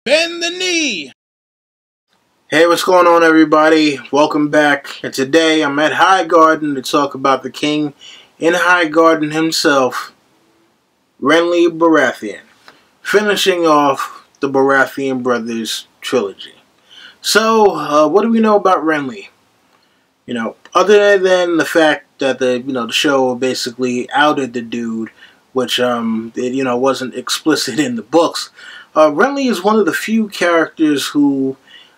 Bend the knee! Hey, what's going on, everybody? Welcome back. And today I'm at Highgarden to talk about the king in Highgarden himself, Renly Baratheon, finishing off the Baratheon brothers trilogy. So, what do we know about Renly? Other than the fact that the show basically outed the dude, which wasn't explicit in the books. Renly is one of the few characters who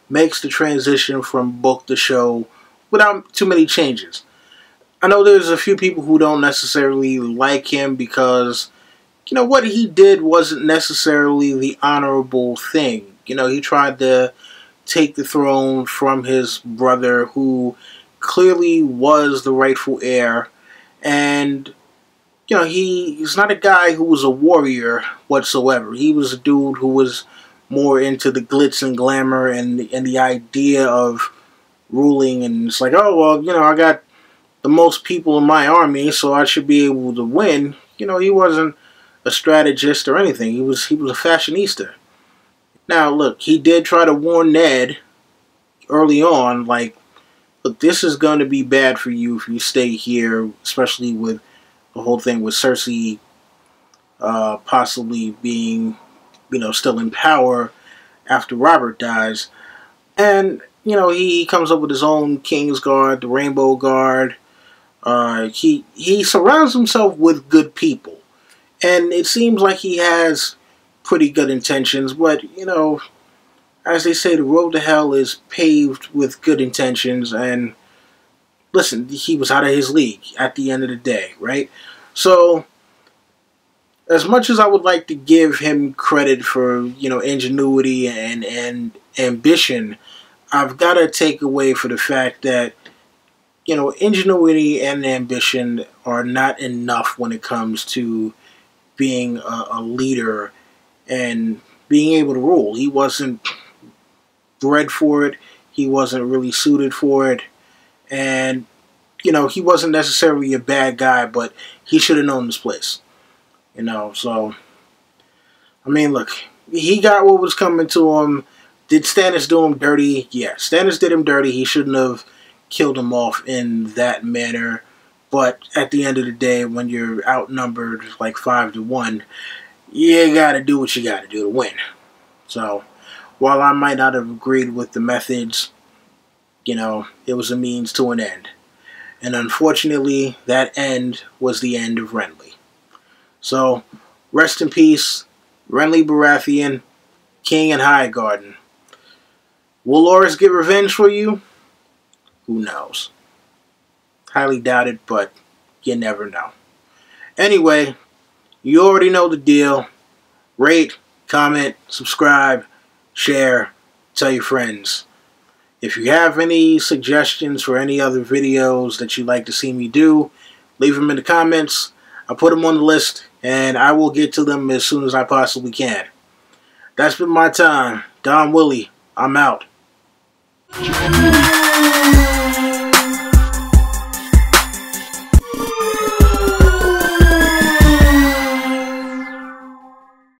makes the transition from book to show without too many changes. I know there's a few people who don't necessarily like him because, what he did wasn't necessarily the honorable thing. He tried to take the throne from his brother who clearly was the rightful heir, and he's not a guy who was a warrior whatsoever. He was a dude who was more into the glitz and glamour and the idea of ruling, and it's like, oh, well, I got the most people in my army, so I should be able to win. He wasn't a strategist or anything. He was a fashionista. Now, look, he did try to warn Ned early on, like, look, this is going to be bad for you if you stay here, especially with the whole thing with Cersei possibly being, still in power after Robert dies. And, he comes up with his own King's Guard, the Rainbow Guard. He surrounds himself with good people. And it seems like he has pretty good intentions, but, as they say, the road to hell is paved with good intentions, and listen, he was out of his league at the end of the day, right? So, as much as I would like to give him credit for, ingenuity and ambition, I've got to take away for the fact that, ingenuity and ambition are not enough when it comes to being a leader and being able to rule. He wasn't bred for it. He wasn't really suited for it. And, he wasn't necessarily a bad guy, but he should have known this place. So, I mean, look, he got what was coming to him. Did Stannis do him dirty? Yeah, Stannis did him dirty. He shouldn't have killed him off in that manner. But at the end of the day, when you're outnumbered like 5-1, you gotta do what you gotta do to win. So, while I might not have agreed with the methods, it was a means to an end. And unfortunately, that end was the end of Renly. So, rest in peace, Renly Baratheon, King in Highgarden. Will Loras get revenge for you? Who knows? Highly doubt it, but you never know. Anyway, you already know the deal. Rate, comment, subscribe, share, tell your friends. If you have any suggestions for any other videos that you'd like to see me do, leave them in the comments. I'll put them on the list, and I will get to them as soon as I possibly can. That's been my time. Don Willie, I'm out.